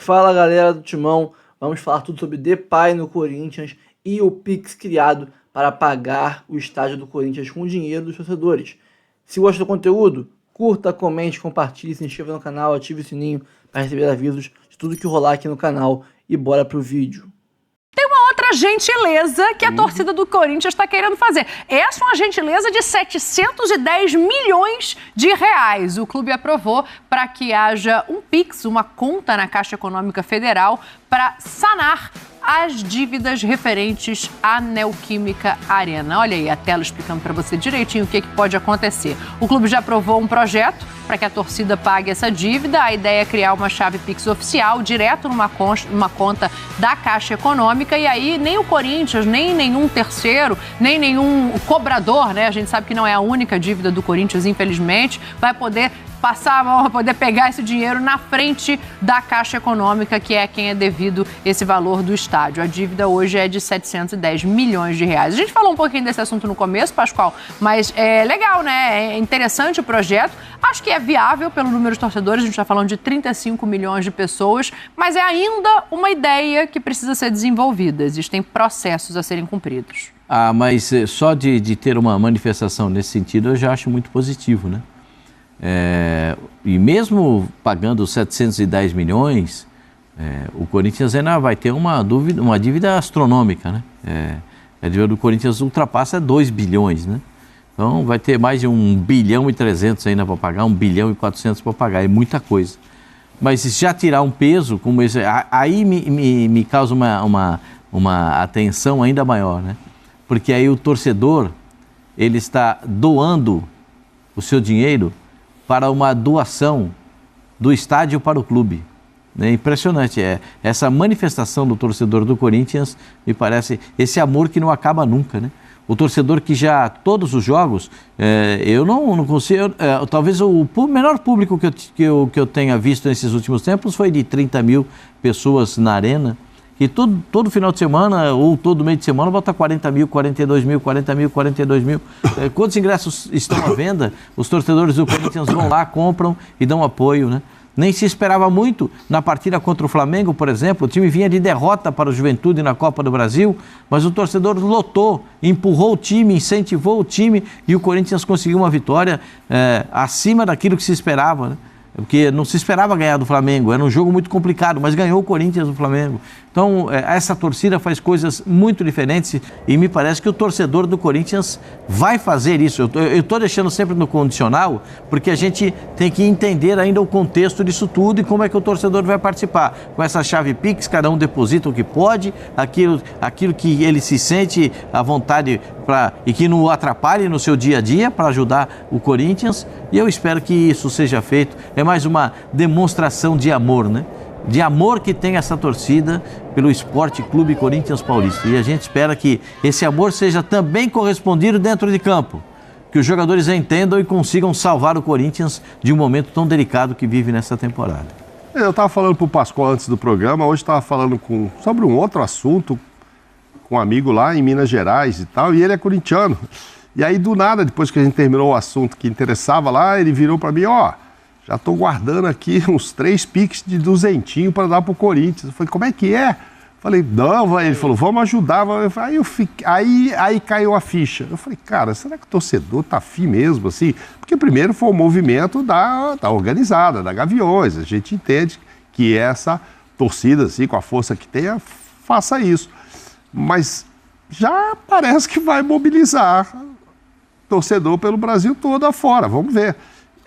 Fala galera do Timão, vamos falar tudo sobre Depay no Corinthians e o Pix criado para pagar o estádio do Corinthians com o dinheiro dos torcedores. Se gosta do conteúdo, curta, comente, compartilhe, se inscreva no canal, ative o sininho para receber avisos de tudo que rolar aqui no canal e bora pro vídeo. Tem uma outra gentileza que a torcida do Corinthians está querendo fazer. Essa é uma gentileza de 710 milhões de reais. O clube aprovou para que haja um Pix, uma conta na Caixa Econômica Federal para sanar as dívidas referentes à Neoquímica Arena. Olha aí a tela explicando para você direitinho o que pode acontecer. O clube já aprovou um projeto para que a torcida pague essa dívida. A ideia é criar uma chave Pix oficial direto numa conta da Caixa Econômica, e aí nem o Corinthians, nem nenhum terceiro, nem nenhum cobrador, né? A gente sabe que não é a única dívida do Corinthians, infelizmente, vai poder passar a mão, vai poder pegar esse dinheiro na frente da Caixa Econômica, que é quem é devido esse valor do estádio. A dívida hoje é de 710 milhões de reais. A gente falou um pouquinho desse assunto no começo, Pascoal, mas é legal, né? É interessante o projeto. Acho que é viável pelo número de torcedores, a gente está falando de 35 milhões de pessoas, mas é ainda uma ideia que precisa ser desenvolvida. Existem processos a serem cumpridos. Mas só de ter uma manifestação nesse sentido eu já acho muito positivo, né? E mesmo pagando 710 milhões, o Corinthians ainda vai ter uma dívida astronômica, né? A dívida do Corinthians ultrapassa 2 bilhões, né? Então vai ter mais de 1 bilhão e 300 ainda para pagar, 1 bilhão e 400 para pagar, é muita coisa. Mas se já tirar um peso como esse, aí me causa uma atenção ainda maior, né? Porque aí o torcedor, ele está doando o seu dinheiro para uma doação do estádio para o clube. É impressionante, essa manifestação do torcedor do Corinthians, me parece, esse amor que não acaba nunca, né? O torcedor que já, todos os jogos, eu não consigo, talvez o menor público que eu tenha visto nesses últimos tempos foi de 30 mil pessoas na arena, e todo final de semana ou todo meio de semana bota 40 mil, 42 mil, 40 mil, 42 mil. Quantos ingressos estão à venda? Os torcedores do Corinthians vão lá, compram e dão apoio, né? Nem se esperava muito na partida contra o Flamengo, por exemplo. O time vinha de derrota para o Juventude na Copa do Brasil, mas o torcedor lotou, empurrou o time, incentivou o time e o Corinthians conseguiu uma vitória acima daquilo que se esperava, né? Porque não se esperava ganhar do Flamengo, era um jogo muito complicado, mas ganhou o Corinthians do Flamengo. Então, essa torcida faz coisas muito diferentes e me parece que o torcedor do Corinthians vai fazer isso. Eu estou deixando sempre no condicional, porque a gente tem que entender ainda o contexto disso tudo e como é que o torcedor vai participar. Com essa chave Pix, cada um deposita o que pode, aquilo que ele se sente à vontade e que não o atrapalhe no seu dia a dia para ajudar o Corinthians. E eu espero que isso seja feito. É mais uma demonstração de amor, né? De amor que tem essa torcida pelo Esporte Clube Corinthians Paulista. E a gente espera que esse amor seja também correspondido dentro de campo. Que os jogadores entendam e consigam salvar o Corinthians de um momento tão delicado que vive nessa temporada. Eu estava falando para o Pascoal antes do programa, hoje estava falando sobre um outro assunto com um amigo lá em Minas Gerais e tal, e ele é corintiano. E aí, do nada, depois que a gente terminou o assunto que interessava lá, ele virou para mim, já estou guardando aqui uns 3 Pix de 200 para dar para o Corinthians. Eu falei, como é que é? Falei, não, ele falou, vamos ajudar. Aí caiu a ficha. Eu falei, cara, será que o torcedor tá afim mesmo, assim? Porque primeiro foi o movimento da organizada, da Gaviões. A gente entende que essa torcida, assim, com a força que tem, faça isso. Mas já parece que vai mobilizar torcedor pelo Brasil todo afora. Vamos ver.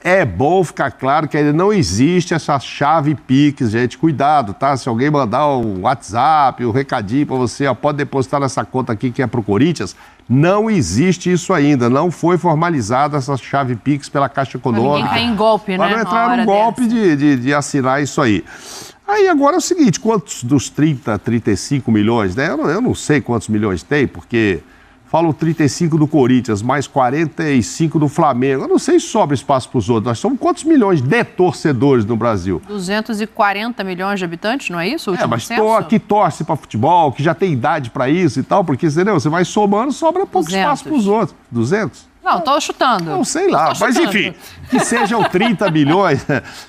É bom ficar claro que ainda não existe essa chave Pix, gente. Cuidado, tá? Se alguém mandar um WhatsApp, um recadinho para você, pode depositar nessa conta aqui que é para o Corinthians. Não existe isso ainda. Não foi formalizada essa chave Pix pela Caixa Econômica. Ninguém cai em golpe, né? Para não entrar no golpe de assinar isso aí. Aí agora é o seguinte, quantos dos 30, 35 milhões, né? Eu não sei quantos milhões tem, porque falam 35 do Corinthians, mais 45 do Flamengo. Eu não sei se sobra espaço para os outros. Nós somos quantos milhões de torcedores no Brasil? 240 milhões de habitantes, não é isso? Mas que torce para futebol, que já tem idade para isso e tal, porque, entendeu? Você vai somando, sobra pouco espaço para os outros. 200? Não, tô chutando. Não sei lá, mas enfim, que sejam 30 milhões,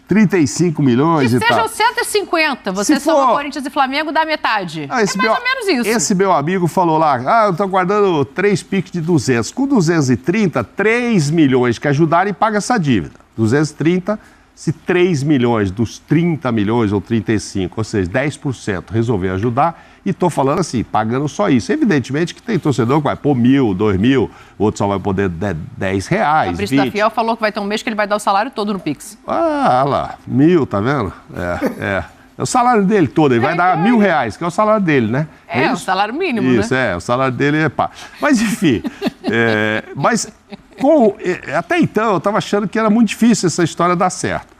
35 milhões que e tal. Que sejam 150, você soma Corinthians e Flamengo, dá metade. É mais ou menos isso. Esse meu amigo falou lá, eu tô guardando 3 PIX de 200. Com 230, 3 milhões que ajudarem paga essa dívida. 230, se 3 milhões dos 30 milhões ou 35, ou seja, 10% resolver ajudar, e estou falando assim, pagando só isso. Evidentemente que tem torcedor que vai pôr 1.000, 2.000, o outro só vai poder R$10, Fabrício da Fiel falou que vai ter um mês que ele vai dar o salário todo no Pix. Ah, lá, 1.000, tá vendo? É o salário dele todo, ele vai dar R$1.000, que é o salário dele, né? É o salário mínimo, isso, né? O salário dele é pá. Mas, enfim, até então eu estava achando que era muito difícil essa história dar certo.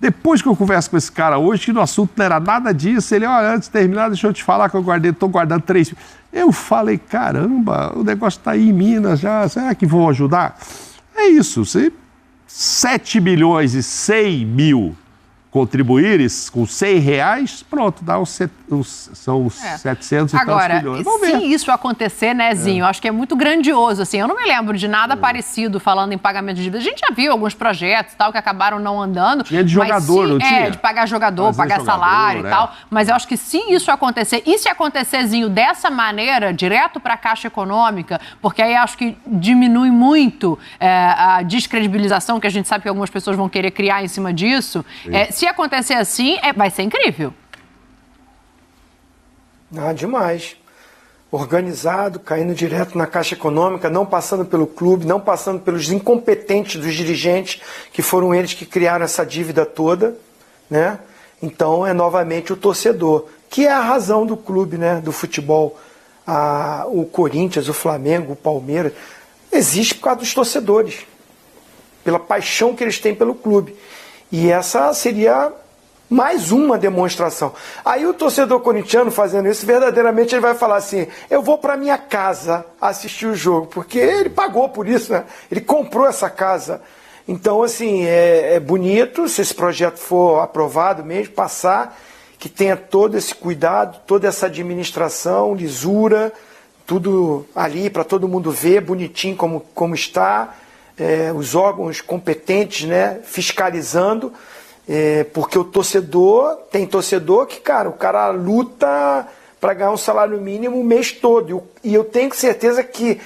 Depois que eu converso com esse cara hoje, que no assunto não era nada disso, ele, olha, antes de terminar, deixa eu te falar que eu estou guardando 3. Eu falei, caramba, o negócio está aí em Minas já, será que vão ajudar? É isso, 7 milhões e 100 mil contribuires com R$100, pronto, dá são os 700 e tantos milhões. Agora, se isso acontecer, né, Zinho, acho que é muito grandioso, assim, eu não me lembro de nada parecido falando em pagamento de dívida. A gente já viu alguns projetos, tal, que acabaram não andando. Tinha de jogador, não tinha? De pagar jogador, pagar salário e tal, mas eu acho que se isso acontecer, e se acontecer, Zinho, dessa maneira, direto para a Caixa Econômica, porque aí acho que diminui muito a descredibilização que a gente sabe que algumas pessoas vão querer criar em cima disso, se acontecer assim, vai ser incrível. Demais. Organizado, caindo direto na Caixa Econômica, não passando pelo clube, não passando pelos incompetentes dos dirigentes, que foram eles que criaram essa dívida toda, né? Então é novamente o torcedor, que é a razão do clube, né? Do futebol. O Corinthians, o Flamengo, o Palmeiras, existe por causa dos torcedores, pela paixão que eles têm pelo clube. E essa seria mais uma demonstração. Aí o torcedor corintiano fazendo isso, verdadeiramente ele vai falar assim, eu vou para minha casa assistir o jogo, porque ele pagou por isso, né? Ele comprou essa casa. Então, assim, é bonito, se esse projeto for aprovado mesmo, passar, que tenha todo esse cuidado, toda essa administração, lisura, tudo ali para todo mundo ver, bonitinho como está. Os órgãos competentes, né, fiscalizando, porque tem torcedor que, cara, o cara luta para ganhar um salário mínimo o mês todo, e eu tenho certeza que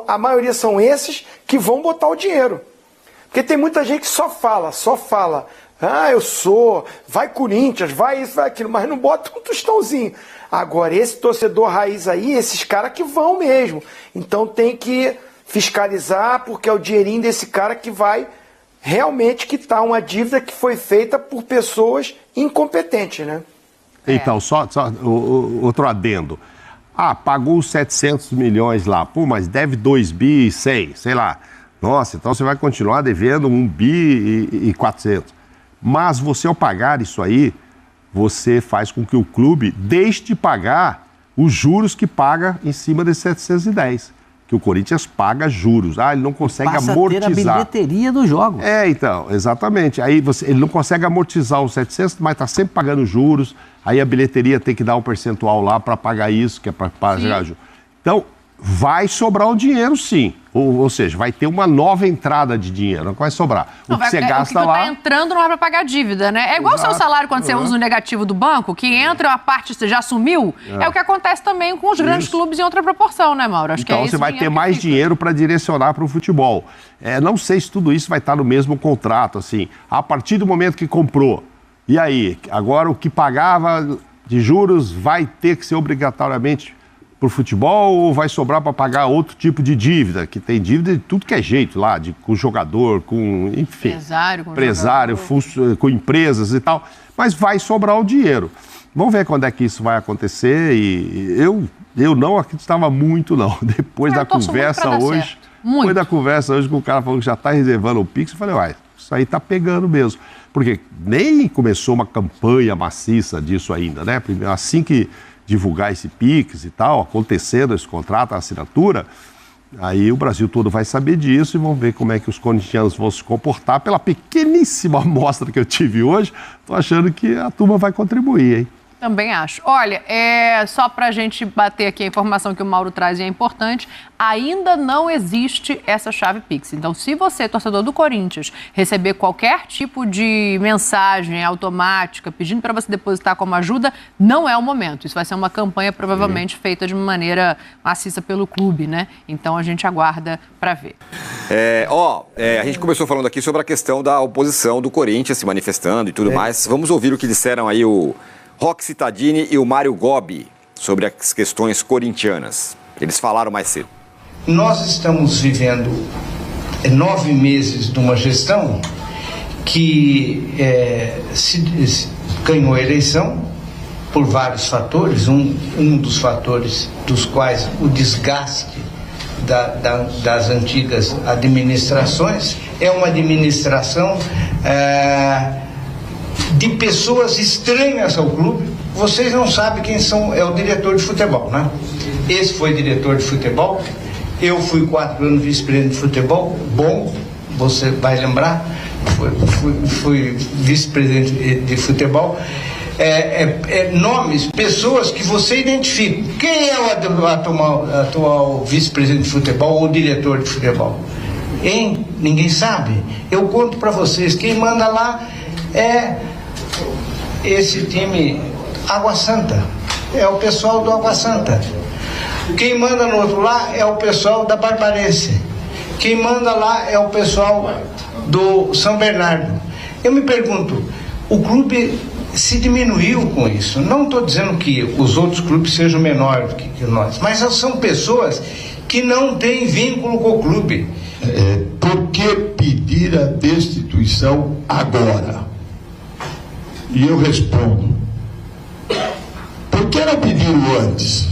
a maioria são esses que vão botar o dinheiro, porque tem muita gente que só fala, vai Corinthians, vai isso, vai aquilo, mas não bota um tostãozinho. Agora, esse torcedor raiz aí, esses caras que vão mesmo, então tem que fiscalizar, porque é o dinheirinho desse cara que vai realmente quitar uma dívida que foi feita por pessoas incompetentes, né? Então, só outro adendo. Pagou os 700 milhões lá, mas deve 2 bi e 100, sei lá. Nossa, então você vai continuar devendo 1 bi e 400. Mas você, ao pagar isso aí, você faz com que o clube deixe de pagar os juros que paga em cima desses 710. Que o Corinthians paga juros. Ele não consegue amortizar. Passa a ter a bilheteria dos jogos. Então, exatamente. Aí ele não consegue amortizar os 700, mas está sempre pagando juros. Aí a bilheteria tem que dar um percentual lá para pagar isso, que é para pagar juros. Então, vai sobrar um dinheiro, sim. Ou seja, vai ter uma nova entrada de dinheiro, não vai sobrar. O que você gasta lá... O que está entrando não é para pagar dívida, né? É igual o seu salário quando você usa o negativo do banco, que entra uma parte você já assumiu. É o que acontece também com os grandes clubes em outra proporção, né, Mauro? Acho então que você vai ter mais dinheiro para direcionar para o futebol. Não sei se tudo isso vai estar no mesmo contrato, assim. A partir do momento que comprou, e aí? Agora o que pagava de juros vai ter que ser obrigatoriamente para o futebol, ou vai sobrar para pagar outro tipo de dívida, que tem dívida de tudo que é jeito lá, com jogador, com, enfim, empresário, com empresas e tal, mas vai sobrar o dinheiro. Vamos ver quando é que isso vai acontecer, e eu não acreditava muito, não. Depois da conversa hoje, que o cara falou que já está reservando o Pix, eu falei, isso aí está pegando mesmo. Porque nem começou uma campanha maciça disso ainda, né? Primeiro, assim que divulgar esse Pix e tal, acontecendo esse contrato, a assinatura, aí o Brasil todo vai saber disso e vão ver como é que os corintianos vão se comportar. Pela pequeníssima amostra que eu tive hoje, tô achando que a turma vai contribuir, hein? Também acho. Olha, só para a gente bater aqui a informação que o Mauro traz e é importante, ainda não existe essa chave Pix. Então, se você, torcedor do Corinthians, receber qualquer tipo de mensagem automática pedindo para você depositar como ajuda, não é o momento. Isso vai ser uma campanha provavelmente feita de maneira maciça pelo clube, né? Então, a gente aguarda para ver. A gente começou falando aqui sobre a questão da oposição do Corinthians se manifestando e tudo mais. Vamos ouvir o que disseram aí o Roque Cittadini e o Mário Gobi sobre as questões corintianas. Eles falaram mais cedo. Nós estamos vivendo 9 meses de uma gestão que se ganhou a eleição por vários fatores, um dos fatores dos quais o desgaste das antigas administrações é uma administração de pessoas estranhas ao clube. Vocês não sabem quem é o diretor de futebol, né? Esse foi diretor de futebol. Eu fui 4 anos vice-presidente de futebol. Bom, você vai lembrar. Fui vice-presidente de futebol. Nomes, pessoas que você identifica. Quem é o atual vice-presidente de futebol ou diretor de futebol? Ninguém sabe. Eu conto para vocês. Quem manda lá é esse time Água Santa, é o pessoal do Água Santa. Quem manda no outro lá é o pessoal da Barbarense. Quem manda lá é o pessoal do São Bernardo. Eu me pergunto, o clube se diminuiu com isso. Não estou dizendo que os outros clubes sejam menores que nós, mas são pessoas que não têm vínculo com o clube. Por que pedir a destituição agora? E eu respondo, por que não pediram antes?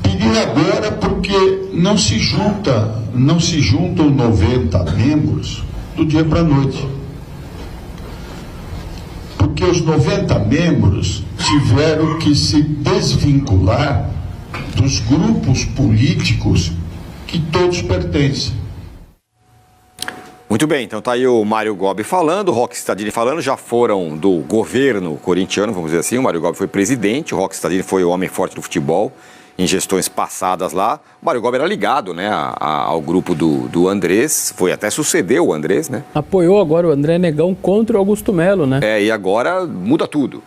Pedir agora porque não se juntam 90 membros do dia para a noite. Porque os 90 membros tiveram que se desvincular dos grupos políticos que todos pertencem. Muito bem, então tá aí o Mário Gobi falando, o Roque Cittadini falando, já foram do governo corintiano, vamos dizer assim, o Mário Gobi foi presidente, o Roque Cittadini foi o homem forte do futebol em gestões passadas lá. O Mário Gobi era ligado, né, ao grupo do Andrés, foi até suceder o Andrés, né? Apoiou agora o André Negão contra o Augusto Melo, né? E agora muda tudo.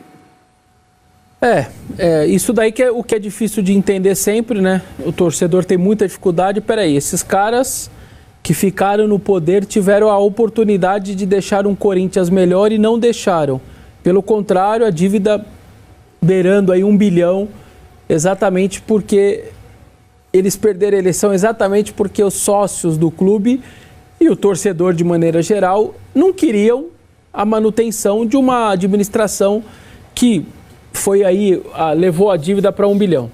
Isso daí que é o que é difícil de entender sempre, né? O torcedor tem muita dificuldade. Peraí, esses caras que ficaram no poder tiveram a oportunidade de deixar um Corinthians melhor e não deixaram. Pelo contrário, a dívida beirando aí 1 bilhão, exatamente porque eles perderam a eleição, exatamente porque os sócios do clube e o torcedor de maneira geral não queriam a manutenção de uma administração que foi aí, levou a dívida para 1 bilhão.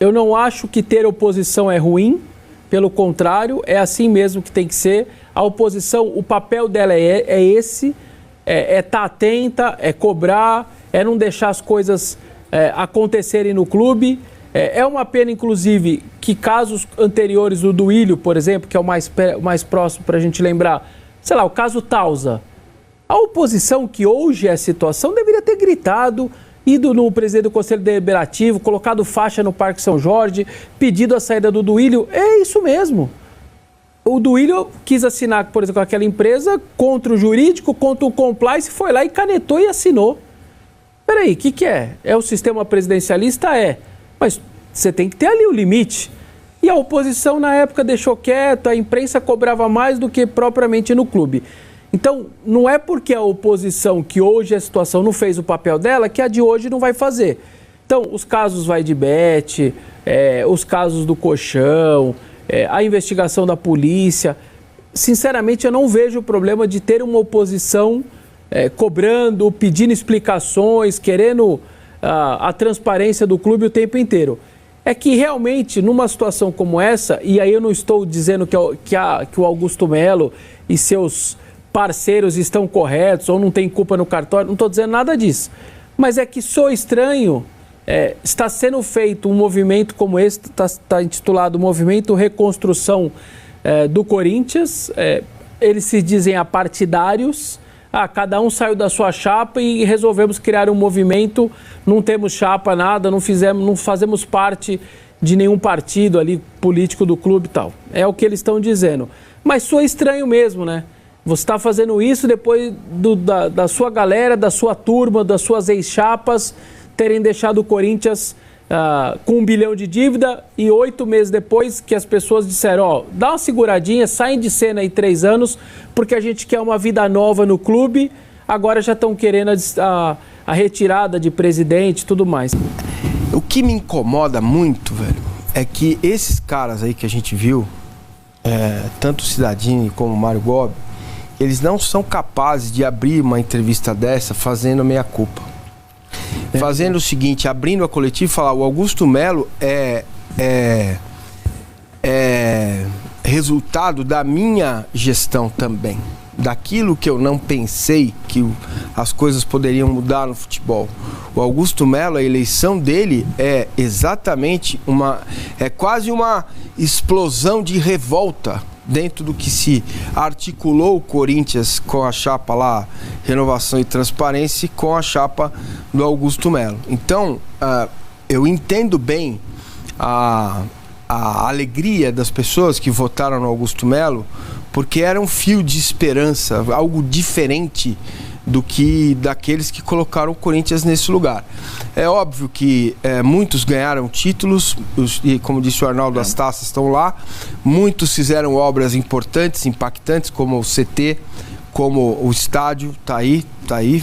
Eu não acho que ter oposição é ruim, pelo contrário, é assim mesmo que tem que ser. A oposição, o papel dela é esse, estar atenta, é cobrar, é não deixar as coisas acontecerem no clube. É uma pena, inclusive, que casos anteriores, o do Ilho, por exemplo, que é o mais próximo para a gente lembrar, sei lá, o caso Tausa. A oposição que hoje é a situação deveria ter gritado, ido no presidente do Conselho Deliberativo, colocado faixa no Parque São Jorge, pedido a saída do Duílio. É isso mesmo. O Duílio quis assinar, por exemplo, com aquela empresa contra o jurídico, contra o compliance, foi lá e canetou e assinou. Peraí, o que é? É o sistema presidencialista? Mas você tem que ter ali o limite. E a oposição, na época, deixou quieto, a imprensa cobrava mais do que propriamente no clube. Então, não é porque a oposição, que hoje a situação não fez o papel dela, que a de hoje não vai fazer. Então, os casos vai de Bet, os casos do Colchão, a investigação da polícia. Sinceramente, eu não vejo o problema de ter uma oposição cobrando, pedindo explicações, querendo a transparência do clube o tempo inteiro. É que realmente, numa situação como essa, e aí eu não estou dizendo que o Augusto Melo e seus parceiros estão corretos ou não tem culpa no cartório, não estou dizendo nada disso. Mas é que sou estranho, está sendo feito um movimento como esse, está intitulado Movimento Reconstrução do Corinthians, eles se dizem apartidários. Cada um saiu da sua chapa e resolvemos criar um movimento, não temos chapa, nada, não fazemos parte de nenhum partido ali político do clube e tal. É o que eles estão dizendo. Mas soa estranho mesmo, né? Você está fazendo isso depois da sua galera, da sua turma, das suas ex-chapas terem deixado o Corinthians com 1 bilhão de dívida e 8 meses depois que as pessoas disseram, dá uma seguradinha, saem de cena aí 3 anos, porque a gente quer uma vida nova no clube, agora já estão querendo a retirada de presidente e tudo mais. O que me incomoda muito, velho, é que esses caras aí que a gente viu, tanto o Cittadini como o Mário Gobi, eles não são capazes de abrir uma entrevista dessa fazendo meia-culpa. Fazendo o seguinte, abrindo a coletiva e falar, o Augusto Melo é resultado da minha gestão também. Daquilo que eu não pensei que as coisas poderiam mudar no futebol. O Augusto Melo, a eleição dele é exatamente quase uma explosão de revolta dentro do que se articulou o Corinthians com a chapa lá, Renovação e Transparência, e com a chapa do Augusto Melo. Então, eu entendo bem a alegria das pessoas que votaram no Augusto Melo, porque era um fio de esperança, algo diferente do que daqueles que colocaram o Corinthians nesse lugar. É óbvio que muitos ganharam títulos, e como disse o Arnaldo, as taças estão lá, muitos fizeram obras importantes, impactantes, como o CT, como o estádio, tá aí,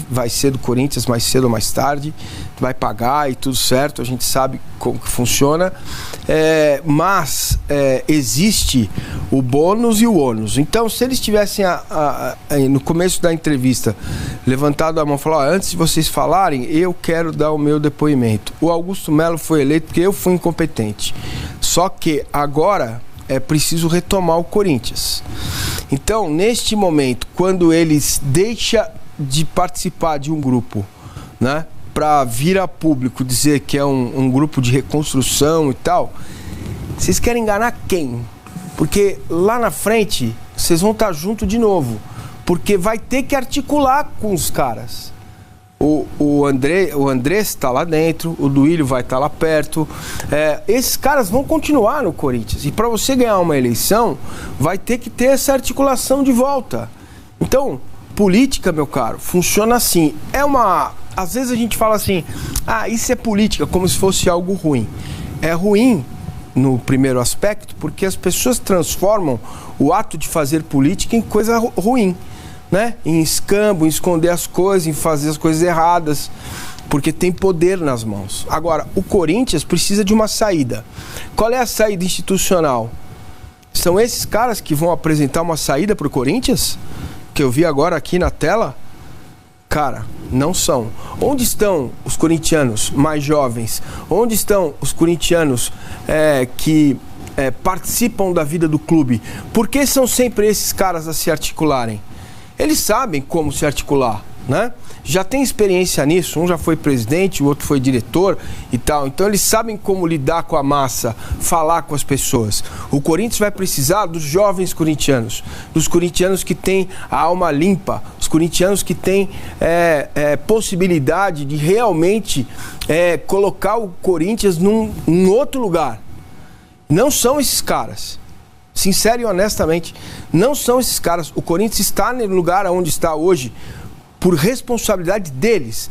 vai ser do Corinthians mais cedo ou mais tarde, vai pagar e tudo certo, a gente sabe como que funciona, mas existe o bônus e o ônus. Então, se eles tivessem no começo da entrevista levantado a mão e falado, antes de vocês falarem, eu quero dar o meu depoimento. O Augusto Melo foi eleito porque eu fui incompetente. Só que agora é preciso retomar o Corinthians. Então, neste momento, quando eles deixam de participar de um grupo, né, para vir a público dizer que é um grupo de reconstrução e tal, vocês querem enganar quem? Porque lá na frente, vocês vão estar junto de novo, porque vai ter que articular com os caras. O Andrés está lá dentro, o Duílio vai estar lá perto. Esses caras vão continuar no Corinthians. E para você ganhar uma eleição, vai ter que ter essa articulação de volta. Então, política, meu caro, funciona assim. Às vezes a gente fala assim, isso é política, como se fosse algo ruim. É ruim no primeiro aspecto, porque as pessoas transformam o ato de fazer política em coisa ruim. Né? Em escambo, em esconder as coisas, em fazer as coisas erradas, porque tem poder nas mãos. Agora, o Corinthians precisa de uma saída. Qual é a saída institucional? São esses caras que vão apresentar uma saída para o Corinthians? Que eu vi agora aqui na tela? Cara, não são. Onde estão os corintianos mais jovens? Onde estão os corintianos que participam da vida do clube? Por que são sempre esses caras a se articularem? Eles sabem como se articular, né? Já tem experiência nisso, um já foi presidente, o outro foi diretor e tal. Então eles sabem como lidar com a massa, falar com as pessoas. O Corinthians vai precisar dos jovens corintianos, dos corintianos que têm a alma limpa, os corintianos que têm possibilidade de realmente colocar o Corinthians num outro lugar. Não são esses caras. Sincero e honestamente, não são esses caras. O Corinthians está no lugar onde está hoje por responsabilidade deles.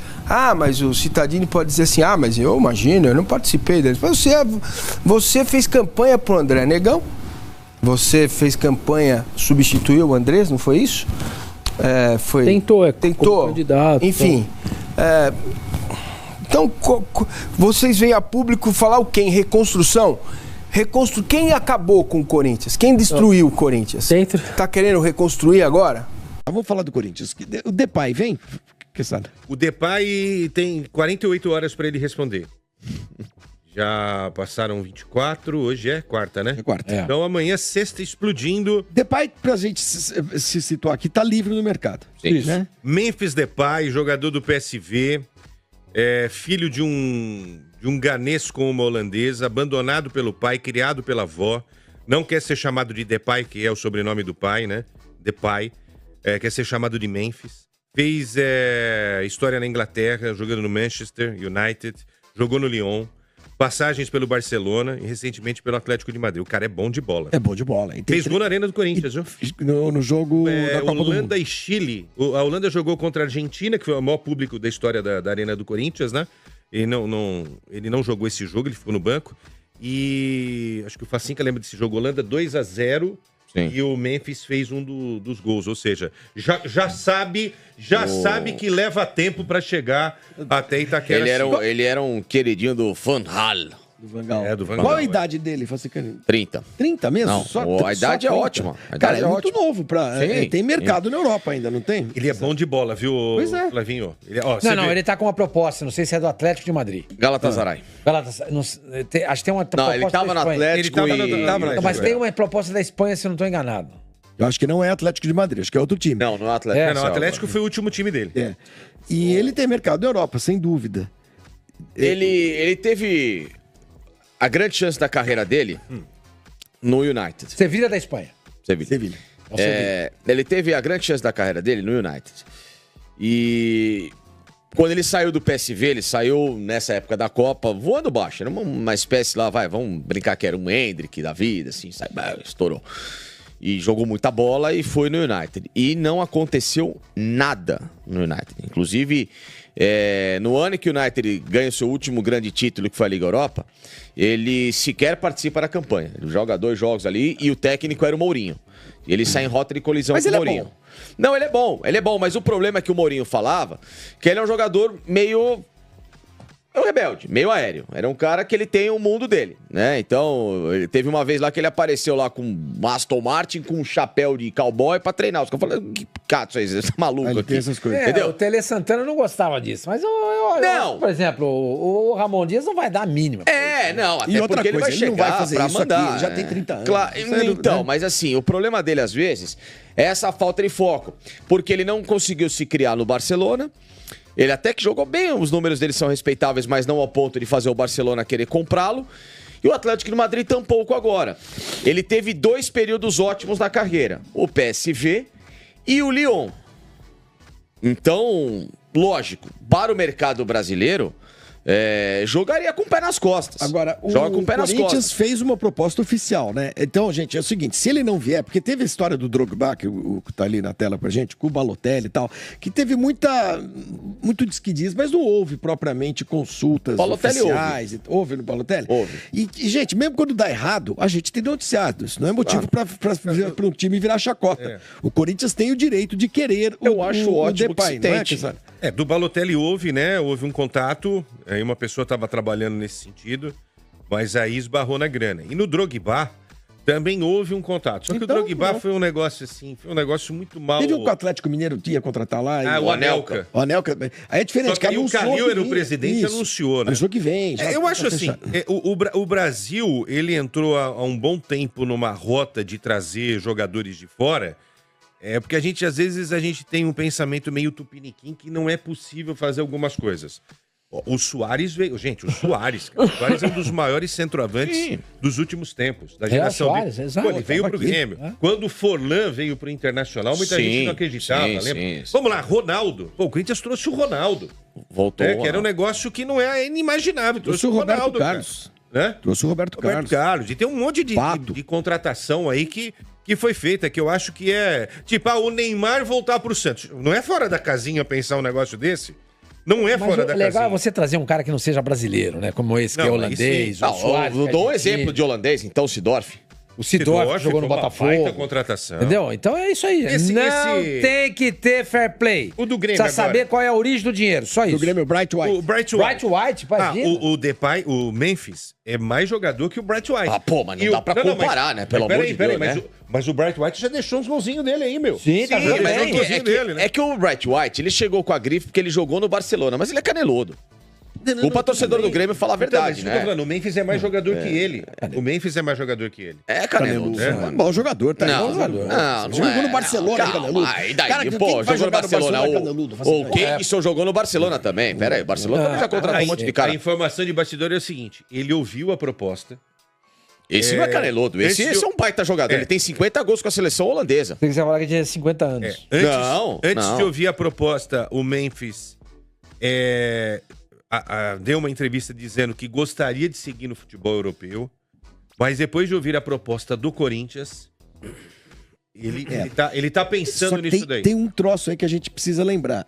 Mas o Cittadini pode dizer assim, mas eu imagino, eu não participei deles. Você fez campanha pro André Negão, você fez campanha, substituiu o Andrés, não foi isso? Tentou. Tentou, candidato. Enfim. Então, vocês vêm a público falar o quê? Em reconstrução? Quem acabou com o Corinthians? Quem destruiu o Corinthians? Tá querendo reconstruir agora? Vamos falar do Corinthians. O Depay, vem. O Depay tem 48 horas para ele responder. Já passaram 24, hoje é quarta, né? É quarta. Então amanhã, sexta, explodindo. Depay, pra gente se situar aqui, tá livre no mercado. Isso. Né? Memphis Depay, jogador do PSV, filho de um ganês com uma holandesa, abandonado pelo pai, criado pela avó, não quer ser chamado de Depay, que é o sobrenome do pai, né? Depay, quer ser chamado de Memphis. Fez história na Inglaterra, jogando no Manchester United, jogou no Lyon, passagens pelo Barcelona e recentemente pelo Atlético de Madrid. O cara é bom de bola. É bom de bola. Fez gol na Arena do Corinthians, viu? No jogo da Copa do Mundo. Holanda e Chile. A Holanda jogou contra a Argentina, que foi o maior público da história da Arena do Corinthians, né? Ele não jogou esse jogo, ele ficou no banco. E acho que o Facinca lembra desse jogo. Holanda 2-0. Sim. E o Memphis fez um dos gols. Ou seja, já sabe que leva tempo para chegar até Itaquera. Ele era um queridinho do Van Hal. Do Van Gaal. Do Van Gaal. Qual a idade dele, Facinca? 30. 30 mesmo? Não, a idade é ótima. Cara, é muito novo. Tem mercado na Europa ainda, não tem? Ele é bom de bola, viu, Flavinho? Ele tá com uma proposta, não sei se é do Atlético de Madrid. Galatasaray. Acho que tem uma proposta. Não, ele tava no Atlético Mas tem uma proposta da Espanha, se eu não tô enganado. Eu acho que não é Atlético de Madrid, acho que é outro time. Não é Atlético. O Atlético foi o último time dele. E ele tem mercado na Europa, sem dúvida. Ele teve a grande chance da carreira dele no United. Sevilha da Espanha. Sevilha. Ele teve a grande chance da carreira dele no United. E quando ele saiu do PSV, ele saiu nessa época da Copa voando baixo. Era uma espécie lá, vamos brincar que era um Hendrick da vida, assim, estourou. E jogou muita bola e foi no United. E não aconteceu nada no United. Inclusive, no ano que o United ganha o seu último grande título, que foi a Liga Europa, ele sequer participa da campanha. Ele joga 2 jogos ali e o técnico era o Mourinho. E ele sai em rota de colisão com o Mourinho. Bom. Não, ele é bom, mas o problema é que o Mourinho falava que ele é um jogador meio rebelde, meio aéreo. Era um cara que ele tem o mundo dele, né? Então, ele teve uma vez lá que ele apareceu lá com um Aston Martin, com um chapéu de cowboy pra treinar. Os caras falaram, que cato é isso? Você tá maluco aqui. Essas coisas. Entendeu? O Tele Santana não gostava disso, mas não. Por exemplo, o Ramon Dias não vai dar a mínima. Não, até e outra porque coisa, ele vai chegar não vai fazer pra isso mandar. Aqui, ele já tem 30 anos. Claro, então, mas assim, o problema dele às vezes é essa falta de foco, porque ele não conseguiu se criar no Barcelona. Ele até que jogou bem, os números dele são respeitáveis, mas não ao ponto de fazer o Barcelona querer comprá-lo. E o Atlético de Madrid tampouco agora. Ele teve 2 períodos ótimos na carreira, o PSV e o Lyon. Então, lógico, para o mercado brasileiro, jogaria com o pé nas costas. Agora, o joga com o pé nas Corinthians costas. fez uma proposta oficial, né? Então, gente, é o seguinte, se ele não vier, porque teve a história do Drogba, que tá ali na tela pra gente, com o Balotelli e tal, que teve muito disque-diz, mas não houve propriamente consultas Balotelli oficiais. Houve no Balotelli? Houve. E, gente, mesmo quando dá errado, a gente tem noticiado. Isso não é motivo pra um time virar chacota. O Corinthians tem o direito de querer Eu acho ótimo Depay, que se não é, tente. Cesar? Do Balotelli houve, né? Houve um contato, aí uma pessoa estava trabalhando nesse sentido, mas aí esbarrou na grana. E no Drogba também houve um contato. Só que Então, o Drogba foi um negócio assim, foi um negócio muito mal. Teve o Atlético Mineiro ia contratar lá. O Anelka. O Anelka. Aí é diferente. Só que aí o Calil era o presidente e anunciou, né? Anunciou que vem. Eu acho assim, o Brasil, ele entrou há um bom tempo numa rota de trazer jogadores de fora, porque às vezes a gente tem um pensamento meio tupiniquim que não é possível fazer algumas coisas. O Suárez veio... Gente, o Suárez é um dos maiores centroavantes dos últimos tempos. Da geração Suárez, exato. Ele veio pro Grêmio. Quando o Forlan veio pro Internacional, muita gente não acreditava, lembra? Sim. Vamos lá, Ronaldo. O Corinthians trouxe o Ronaldo. Voltou. Que era um negócio que não é inimaginável. Trouxe o Roberto Carlos. Né? Trouxe o Roberto Carlos. E tem um monte de contratação aí que foi feita, que eu acho que é... Tipo, o Neymar voltar pro Santos. Não é fora da casinha pensar um negócio desse? Não é fora da casinha. O legal é você trazer um cara que não seja brasileiro, né? Como esse que é holandês. Eu dou um exemplo de holandês, então, o Sidorf. O Sidorf jogou no Botafogo. Baita contratação. Entendeu? Então é isso aí. Não tem que ter fair play. O do Grêmio precisa saber qual é a origem do dinheiro, só isso. Do Grêmio, Bright White. O Bright White. Imagina. O Depay, o Memphis, é mais jogador que o Bright White. Mas não dá pra comparar, né? Pelo amor de Deus, né? Mas o Bright White já deixou uns golzinhos dele aí, meu. Sim, tá jogando bem. É que o Bright White, ele chegou com a grife porque ele jogou no Barcelona, mas ele é caneludo. O torcedor do Grêmio fala a verdade, né? Falando, o Memphis é mais jogador que ele. O Memphis é mais jogador que ele. É caneludo. É bom jogador, tá? Não, bom jogador. Não jogou no Barcelona, caneludo. E daí, pô, jogou no Barcelona. O Keylson jogou no Barcelona também. Pera aí, o Barcelona também já contratou um monte de cara. A informação de bastidor é o seguinte, ele ouviu a proposta, Esse não é caneludo, esse é um baita jogador. Ele tem 50 gols com a seleção holandesa. Tem que falar que tinha 50 anos. Antes de ouvir a proposta, o Memphis deu uma entrevista dizendo que gostaria de seguir no futebol europeu, mas depois de ouvir a proposta do Corinthians, ele tá pensando nisso daí. Tem um troço aí que a gente precisa lembrar.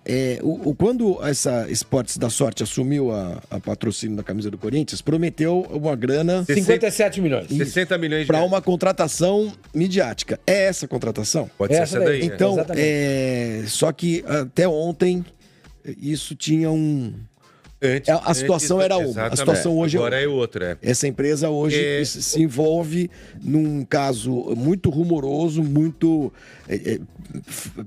Quando essa Esportes da Sorte assumiu a patrocínio da camisa do Corinthians, prometeu uma grana... 57 milhões. 60 milhões para uma contratação midiática. É essa contratação? Pode ser essa daí. Então, só que até ontem, isso tinha um... a situação era uma. A situação hoje agora é outra. Essa empresa hoje se envolve num caso muito rumoroso, muito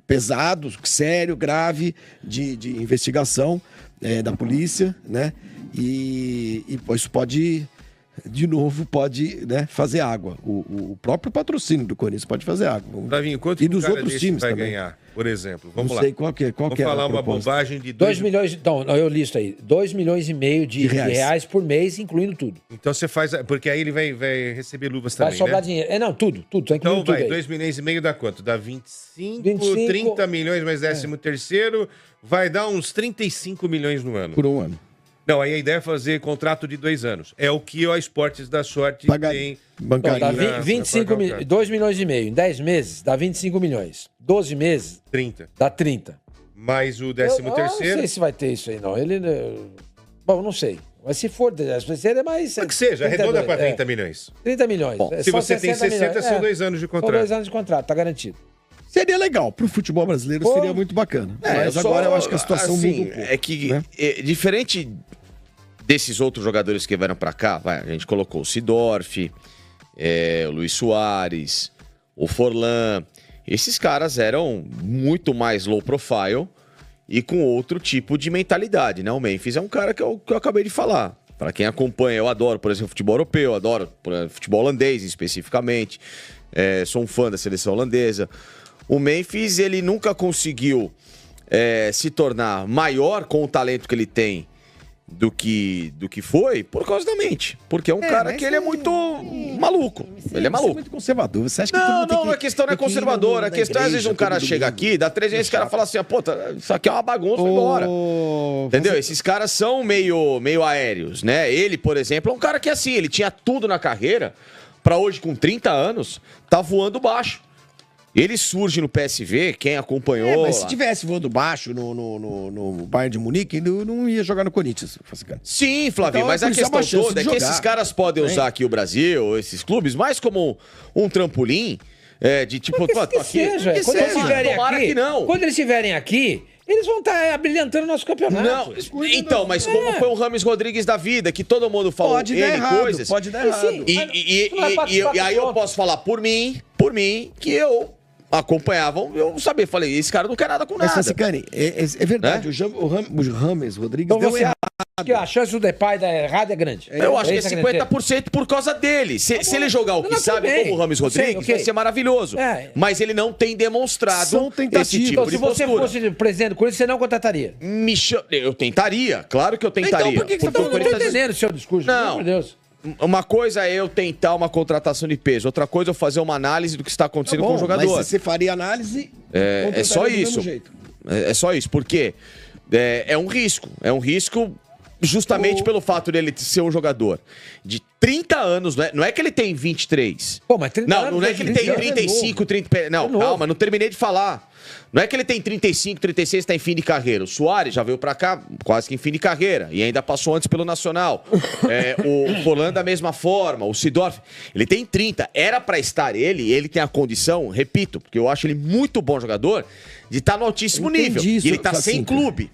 pesado, sério, grave, de investigação da polícia, né? E isso pode, de novo, fazer água. O próprio patrocínio do Corinthians pode fazer água. Davinho, quanto e dos cara outros desse times vai também ganhar, por exemplo? Vamos não lá. sei qual que é Vamos a falar uma proposta. bobagem de 2 milhões. Então, eu listo aí. 2 milhões e meio de reais por mês, incluindo tudo. Então você faz. Porque aí ele vai receber luvas também. Vai sobrar né? dinheiro. Não, tudo. Tá então tudo vai, aí. 2 milhões e meio dá quanto? Dá 25, 30 milhões mais 13º, vai dar uns 35 milhões no ano. Por um ano. Não, aí a ideia é fazer contrato de 2 anos. É o que a Esportes da Sorte tem. Bancária. Dá 25 milhões. 2 milhões e meio. Em 10 meses, dá 25 milhões. 12 meses, 30. Dá 30. Mais o 13º. Eu não sei se vai ter isso aí, não. Bom, não sei. Mas se for 13º, é mais... Que seja, arredonda para 30 milhões. 30 milhões. Bom, se você tem 60, são 2 anos de contrato. São 2 anos de contrato, tá garantido. Seria legal. Pro futebol brasileiro seria muito bacana. Mas agora eu acho que a situação muda um pouco. É que, diferente desses outros jogadores que vieram pra cá, a gente colocou o Sidorf, o Luiz Soares, o Forlan. Esses caras eram muito mais low profile e com outro tipo de mentalidade, né? O Memphis é um cara que eu acabei de falar. Para quem acompanha, eu adoro, por exemplo, futebol europeu, adoro futebol holandês especificamente. Sou um fã da seleção holandesa. O Memphis, ele nunca conseguiu se tornar maior com o talento que ele tem do que foi por causa da mente. Porque é um cara que ele é muito maluco. Ele é maluco. Você é muito conservador. Você acha que não, a questão não é conservadora. A questão é, às vezes, um cara chega aqui, dá 3 vezes, o cara fala assim, isso aqui é uma bagunça, vai embora. Entendeu? Esses caras são meio aéreos, né? Ele, por exemplo, é um cara que, assim, ele tinha tudo na carreira pra hoje, com 30 anos, tá voando baixo. Ele surge no PSV, quem acompanhou... mas se tivesse voando baixo no Bayern de Munique, não ia jogar no Corinthians. Sim, Flavinho, então, mas a questão toda é que esses caras podem usar aqui o Brasil, esses clubes, mais como um trampolim, de tipo... Quando eles estiverem aqui... Eles vão estar brilhantando o nosso campeonato. Não, então, mas como foi o Rames Rodrigues da vida, que todo mundo falou pode dar errado. E aí eu posso falar por mim, que eu acompanhava, eu sabia, falei, esse cara não quer nada com nada. Mas, Sicani, é verdade, o Rames Rodrigues então deu errado. Que a chance do Depay dar errado é grande. Eu acho que é 50% por causa dele. Se ele jogar o que sabe como o Rames Rodrigues, vai ser maravilhoso. Mas ele não tem demonstrado esse tipo de postura. Se você fosse presidente do Corinthians, você não contrataria? Eu tentaria, claro que eu tentaria. Então por que você tá entendendo o seu discurso? Não, meu Deus. Uma coisa é eu tentar uma contratação de peso, outra coisa é eu fazer uma análise do que está acontecendo com o jogador. Mas você faria análise... É só isso. É só isso, porque é um risco. É um risco justamente pelo fato dele ser um jogador de 30 anos, não é que ele tem 23. Pô, mas 30 anos não é que ele tem 35, 30... Não, calma, não terminei de falar. Não é que ele tem 35, 36 e está em fim de carreira. O Soares já veio pra cá quase que em fim de carreira e ainda passou antes pelo Nacional. O Forlan da mesma forma, o Sidorf, ele tem 30. Era pra estar ele tem a condição, repito, porque eu acho ele muito bom jogador, de estar no altíssimo nível. E ele tá sem clube.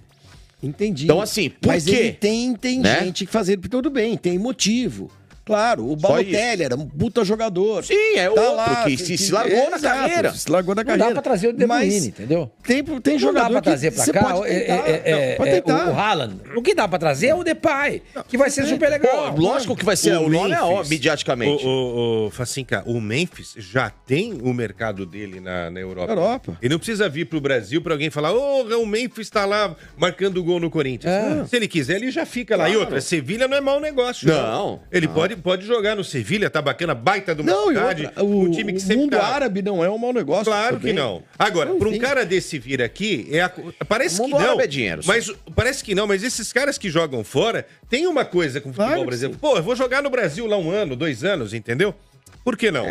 Entendi. Então, assim, por mas quê? Ele tem né? gente que fazendo tudo bem, tem motivo. Claro, o Balotelli era um puta jogador. Sim, é outro que se largou na carreira. Se largou na carreira. Não dá pra trazer o De Bruyne, entendeu? Tem jogador não dá pra trazer pra cá pode tentar. o Haaland. O que dá pra trazer é o Depay, que vai ser super legal. Pô, lógico que vai ser. O nome é mediaticamente. O Facinca, o Memphis já tem o mercado dele na Europa. Ele não precisa vir pro Brasil pra alguém falar, o Memphis tá lá marcando gol no Corinthians. Se ele quiser, ele já fica lá. E outra, Sevilha não é mau negócio. Não. Ele pode pode jogar no Sevilha, tá bacana, baita de uma Não, e cidade. outra, Um time que o sempre mundo tá... árabe não é um mau negócio. Claro que também. não. Agora, para um enfim. cara desse vir aqui, parece O que mundo não. árabe é dinheiro, sim. Mas parece que não, mas esses caras que jogam fora tem uma coisa com o futebol Claro que brasileiro. Pô, eu vou jogar no Brasil lá 1 ano, 2 anos, entendeu? Por que não?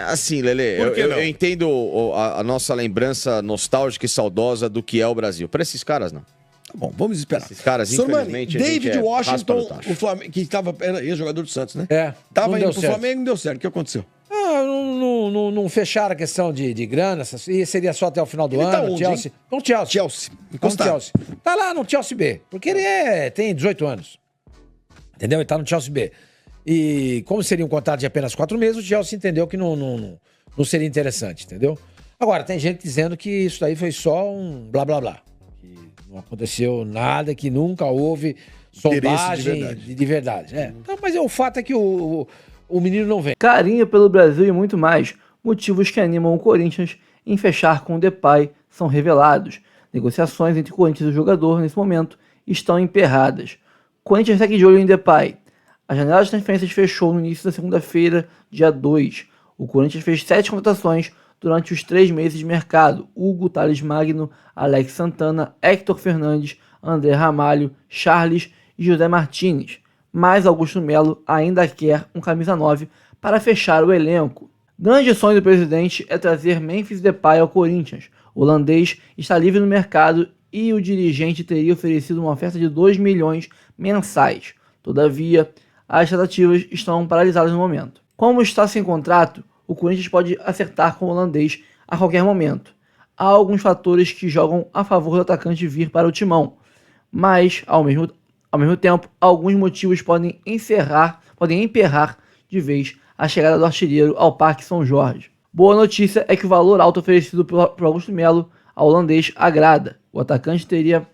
Assim, Lelê, Por que não? eu entendo a nossa lembrança nostálgica e saudosa do que é o Brasil. Para esses caras, não. Tá bom, vamos esperar. Esses caras, Sormani, infelizmente, a gente David raspa Washington, no tacho. o Flamengo, que era ex-jogador do Santos, né? É. Tava não indo deu pro certo. Flamengo e não deu certo. O que aconteceu? Não fecharam a questão de grana, e seria só até o final do Ele ano. tá onde, Chelsea. hein? No Chelsea. Chelsea. No Encostado. Chelsea. Tá lá no Chelsea B. Porque ele tem 18 anos. Entendeu? Ele tá no Chelsea B. E como seria um contrato de apenas 4 meses, o Chelsea entendeu que não seria interessante, entendeu? Agora, tem gente dizendo que isso daí foi só um blá blá blá. Que não aconteceu nada, que nunca houve sondagem de verdade. Então, mas o fato é que o menino não vem. Carinho pelo Brasil e muito mais. Motivos que animam o Corinthians em fechar com o Depay são revelados. Negociações entre o Corinthians e o jogador, nesse momento, estão emperradas. O Corinthians segue de olho em Depay. A janela de transferências fechou no início da segunda-feira, dia 2. O Corinthians fez 7 contratações durante os 3 meses de mercado. Hugo, Thales Magno, Alex Santana, Héctor Fernandes, André Ramalho, Charles e José Martínez. Mas Augusto Melo ainda quer um camisa 9 para fechar o elenco. Grande sonho do presidente é trazer Memphis Depay ao Corinthians. O holandês está livre no mercado e o dirigente teria oferecido uma oferta de 2 milhões mensais. Todavia, as tratativas estão paralisadas no momento. Como está sem contrato, o Corinthians pode acertar com o holandês a qualquer momento. Há alguns fatores que jogam a favor do atacante vir para o timão, mas, ao mesmo tempo, alguns motivos podem emperrar de vez a chegada do artilheiro ao Parque São Jorge. Boa notícia é que o valor alto oferecido por Augusto Melo ao holandês agrada. O atacante teria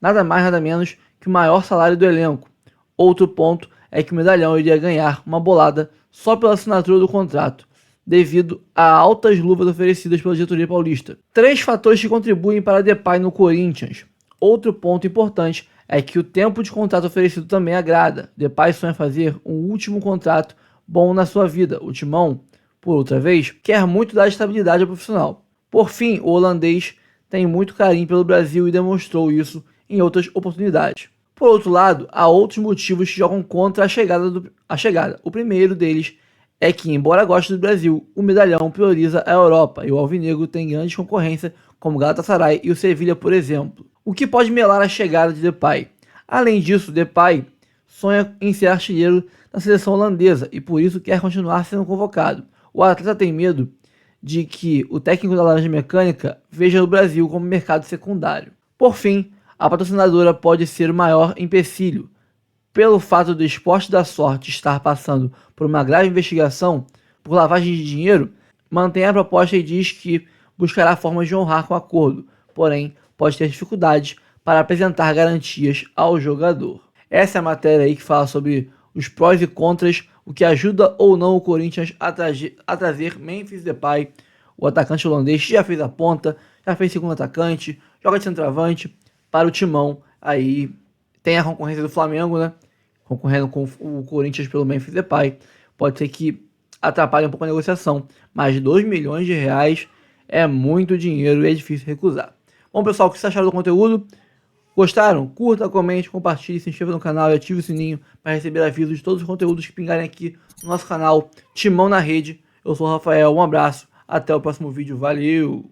nada mais nada menos que o maior salário do elenco. Outro ponto é que o medalhão iria ganhar uma bolada só pela assinatura do contrato, devido a altas luvas oferecidas pela diretoria paulista. 3 fatores que contribuem para Depay no Corinthians. Outro ponto importante é que o tempo de contrato oferecido também agrada. Depay sonha fazer um último contrato bom na sua vida. O Timão, por outra vez, quer muito dar estabilidade ao profissional. Por fim, o holandês tem muito carinho pelo Brasil e demonstrou isso em outras oportunidades. Por outro lado, há outros motivos que jogam contra a chegada. O primeiro deles é que, embora goste do Brasil, o medalhão prioriza a Europa e o alvinegro tem grande concorrência como Galatasaray e o Sevilha, por exemplo, o que pode melar a chegada de Depay. Além disso, Depay sonha em ser artilheiro da seleção holandesa e por isso quer continuar sendo convocado. O atleta tem medo de que o técnico da Laranja Mecânica veja o Brasil como mercado secundário. Por fim, a patrocinadora pode ser o maior empecilho. Pelo fato do Esporte da Sorte estar passando por uma grave investigação por lavagem de dinheiro, mantém a proposta e diz que buscará formas de honrar com o acordo, porém pode ter dificuldades para apresentar garantias ao jogador. Essa é a matéria aí que fala sobre os prós e contras, o que ajuda ou não o Corinthians a trazer Memphis Depay, o atacante holandês que já fez a ponta, já fez segundo atacante, joga de centroavante para o timão. Aí tem a concorrência do Flamengo, né? Concorrendo com o Corinthians pelo Memphis Depay. Pode ser que atrapalhe um pouco a negociação, mas 2 milhões de reais é muito dinheiro e é difícil recusar. Bom, pessoal, o que vocês acharam do conteúdo? Gostaram? Curta, comente, compartilhe, se inscreva no canal e ative o sininho para receber avisos de todos os conteúdos que pingarem aqui no nosso canal Timão na Rede. Eu sou o Rafael, um abraço, até o próximo vídeo, valeu!